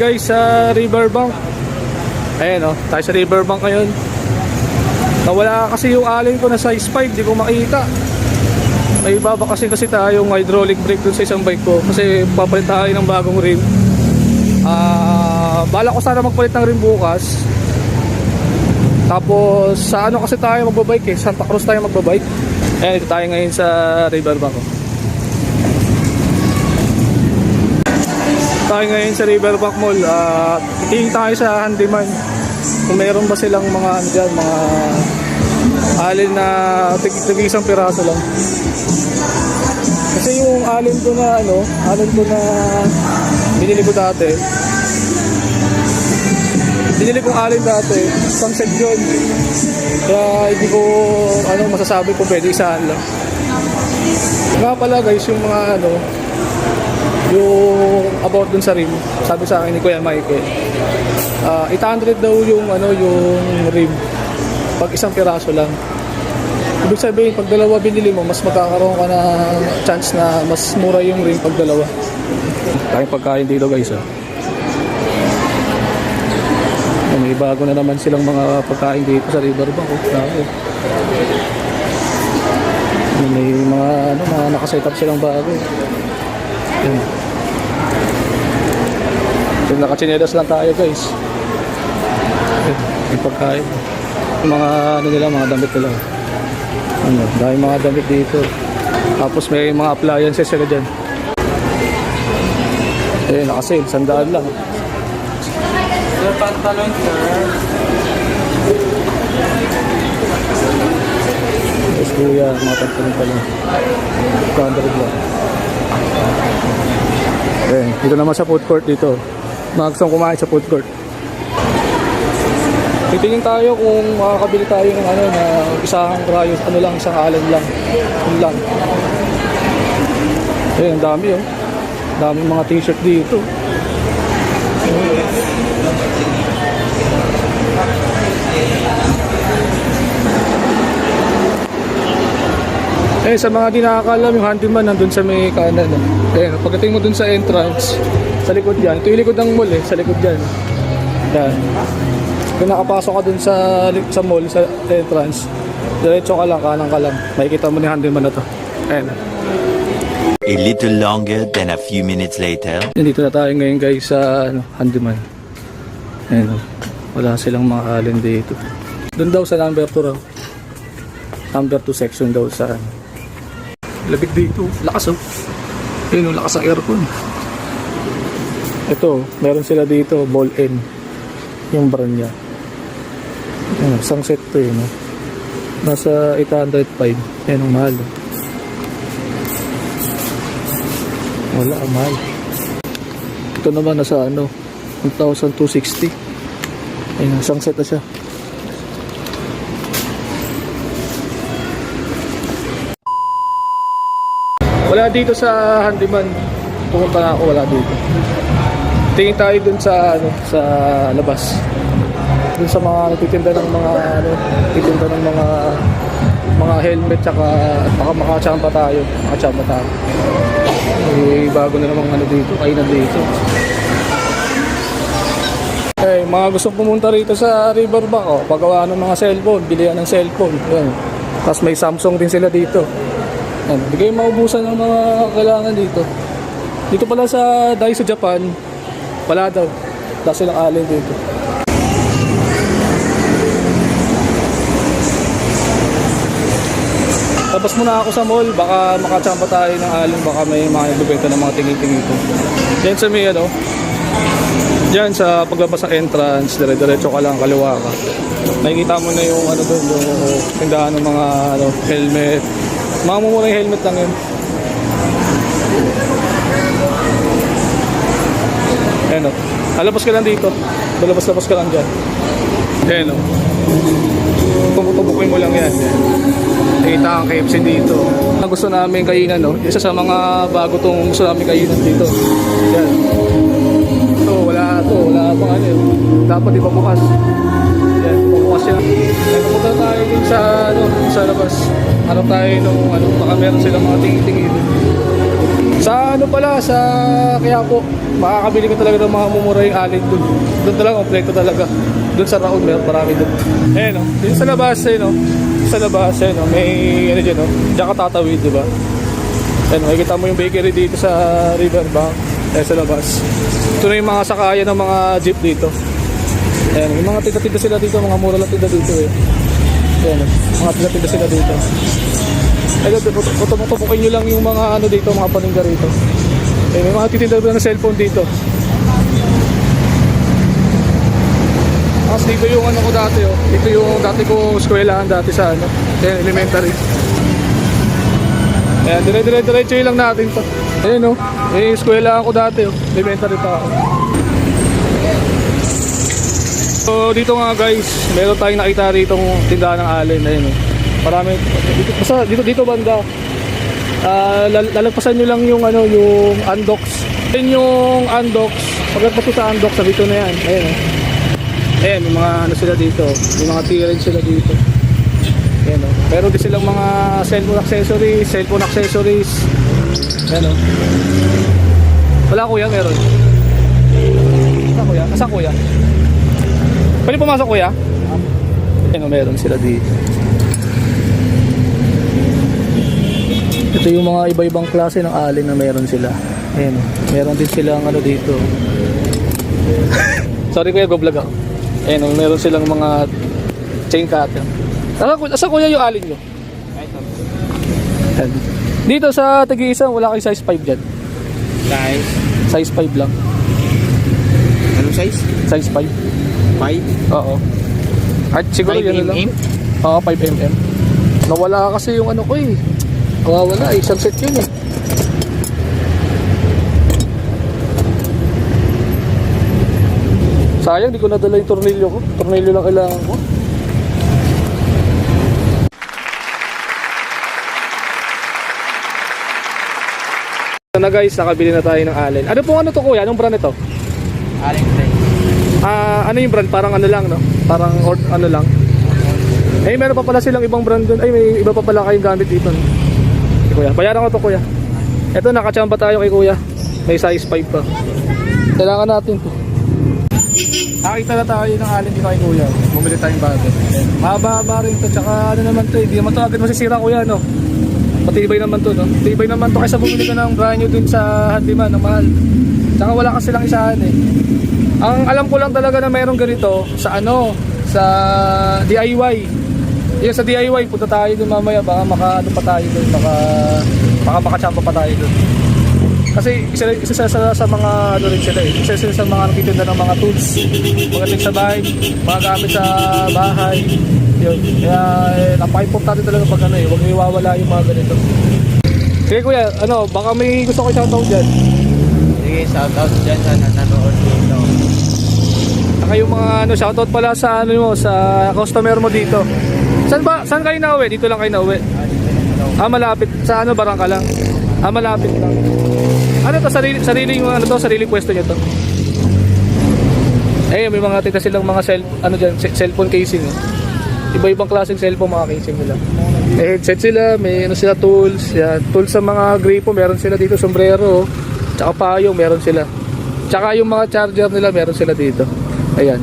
guys sa Riverbank. Ayan o, tayo sa Riverbank ngayon. Nawala kasi yung alin ko na size 5, di ko makita. May ibaba kasi tayong hydraulic brake dun sa isang bike ko. Kasi papalit tayo ng bagong rim. Bala ko sana magpalit ng rim bukas. Tapos sa ano kasi tayo magbabike eh, Santa Cruz tayo magbabike. Ayan, ito tayo ngayon sa Riverbank ko. Tayo ngayon sa Riverbank Mall. Titingin tayo sa handyman kung meron ba silang mga ano dyan, mga alin na tig-isang piraso lang. Kasi yung alin ko na ano, alin ko na binili ko dati, binili kong alin dati, isang set yun. Kaya hindi ko ano, masasabi kung pwede isahan lang. Nga pala guys, yung mga ano, yung about dun sa rim, sabi sa akin ni Kuya Mike, 800 daw yung ano, yung rim pag isang piraso lang. Ibig sabihin, pag dalawa binili mo, mas magkakaroon ka na chance na mas mura yung rim pag dalawa. Tayong pagkain dito guys. May bago na naman silang mga pagkain dito sa Riverbank. May mga ano, mga nakaset up silang bago. Yung nakachinelas lang tayo guys. Yung pagkain, yung mga ano nila, mga damit nila. Ano, dahil mga damit dito. Tapos may mga appliances sila dyan. Nakasale, 100 lang. Sir, pantalon sir. Yes kuya, mga pantalon pa lang. 200 lang. Dito naman sa food court dito. Mga gustong kumain sa food court. Titingin tayo kung makakabili tayo ng ano na isang rayos, ano lang, isang alin lang. Yun lang. Ang dami oh. Daming mga t-shirt dito. Sa mga di nakakalam, yung handyman nandun sa may kanan. Pagdating mo dun sa entrance, sa likod yan, ito yung likod ng mall sa likod yan. Yan. Kung nakapasok ka dun sa mall, sa entrance, diretso ka lang, kanan ka lang. Makikita mo ni handyman na to. Ayan. A little longer than a few minutes later. Dito na tayo ngayon guys sa handyman. Ayan, wala silang mga alin dito. Doon daw sa number 2 raw. Number 2 section daw sa labig dito. Lakas oh. Ayun, lakas ang aircon. Ito, meron sila dito, ball N. Yung brand niya. Ayan, isang set to yun. Nasa 805. Ayan, ang mahal. Wala, ang mahal. Ito naman nasa ano, 1,260. Ayan, isang set na siya. Wala dito sa handyman. Pumunta na ako, wala dito. Tingin tayo dun sa ano, sa labas. Dun sa mga nagtitinda ng mga ano, nagtitinda ng mga helmet tsaka baka makachamba tayo. Bago na namang ano dito, kainan dito. Mga gustong pumunta rito sa Riverbank, paggawa ng mga cellphone, bilihan ng cellphone. Yan. Tapos may Samsung din sila dito. Yan. Hindi kayo maubusan ng mga kailangan dito. Dito pala sa Daiso Japan, wala daw. Wala silang alin dito. Tapos muna ako sa mall, baka makachamba tayo ng alin, baka may mga nagbibenta ng mga tingin-tingin ito. Yan sa may ano, dyan sa paglabas ng entrance, dire-diretso ka lang, kaliwa ka. Nakikita mo na yung ano doon, yung tindahan ng mga ano, helmet. Mga mumurang helmet lang yun. Ayan o. Lalabas ka lang dito. Labas ka lang dyan. Ayan o. Tubukin mo lang yan. Nakita ang KFC dito. Ang gusto namin kainan, no? Isa sa mga bago tong gusto namin kainan dito. Yan. Wala pang ano yun. Dapat di pa bukas. Yan, bukas yan. Nagpunta tayo dun sa, ano, sa labas. Harap tayo nung, ano, baka meron silang mga tingin-tingin. Sa ano pala, sa kaya po, makakabili ka talaga ng mga mumurahing alin doon. Doon talaga, kompleto talaga. Doon sa Raon, marami doon. Ayan o, dito sa labas, ayan o. Sa labas, ayan o, may ano dyan o. Diyan ka tatawid, diba? Ayan o, makikita mo yung bakery dito sa Riverbank. Ayan sa labas. Ito na yung mga sakayan ng mga jeep dito. Ayan, yung mga tinda-tinda sila dito, mga mura lang tinda dito eh. Ayan o, mga tinda-tinda sila dito. Ayun, tutupukin nyo lang yung mga ano dito, mga paninda rito. Eh, may mga titinda ng cellphone dito. Tapos dito yung ano ko dati, oh. Dito yung dati ko eskwelahan dati sa ano, elementary. Ayan, dire-diretso lang natin to. Ayan, oh. May eskwelahan ko dati, oh. Elementary pa ako. So dito nga guys, meron tayong nakita rito ng tindahan ng alin. Ayan, oh. Marami dito banda. Lalagpasan nyo lang yung ano, yung Andox. Then yung Andox, pagkat sa Andox, sabi ko na yan. Ayan, ayan, yung mga ano sila dito, yung mga clearance sila dito. Ayan, meron din silang mga cellphone accessories. Ayan, wala kuya, meron. Asa kuya? Pwede pumasok kuya? Ayan, meron sila dito. Ito yung mga iba-ibang klase ng alin na meron sila. Ayan, meron din silang ano dito. Sorry kuya, go vlog ako. Ayan, meron silang mga chain cutter. Asa kuya yung alin nyo? Ayan. Dito sa Tag-iisa, wala kayong size 5 dyan. Size 5 lang. Anong size? Size 5. 5? Oo. At siguro 5 yan na lang. mm? Oo, 5mm. Nawala kasi yung ano ko eh. Wala, isang set yun eh. Sayang, di ko nadala yung tornilyo ko. Tornilyo lang kailangan ko. Ito na guys, nakabili na tayo ng allen. Ano pong ano to kuya? Anong brand ito? Alin size? Ano yung brand? Parang ano lang, no? Parang ano lang. Eh, meron pa pala silang ibang brand dun. Ay, may iba pa pala kayong gamit dito, no? Kuya, bayaran ko to kuya. Ito, nakachamba tayo kay kuya. May size 5 pa. Kailangan natin to. Nakita na tayo ng alin dito kay kuya. Bumili tayong bago. Mahaba rin to. Tsaka ano naman to, hindi naman to agad masisira kuya, no? Matibay naman to, no? Matibay naman to kaysa bumili ka ng brand new dun sa handyman, ng mahal. Tsaka wala kasi lang isahan eh. Ang alam ko lang talaga na mayroong ganito sa ano, sa DIY. Yung sa DIY, punta tayo dun mamaya, baka maka-ano pa tayo dun, baka makachamba pa tayo dun. Kasi isa sa mga ano rin sila eh, isa sa mga nakitinda ng mga tools, mga things sa bahay, mga gamit sa bahay. Yun. Kaya napaka-importante talaga pag ano eh, huwag iwawala yung mga ganito. Sige kuya, ano, baka may gusto ko shoutout dyan. Sige, shoutout dyan sa nanonood dito. Saka yung mga ano, shoutout pala sa ano mo, sa customer mo dito. Saan kayo nauwi? Dito lang kayo nauwi? Malapit. Sa ano, Barangka lang? Malapit lang. Ano to, sariling pwesto nyo to? Eh, may mga tita silang mga cellphone casing. Iba-ibang klaseng cellphone mga casing nila. May headset sila, may ano sila, tools. Yan. Tools sa mga gripo, meron sila dito, sombrero. Tsaka payong, meron sila. Tsaka yung mga charger nila, meron sila dito. Ayan.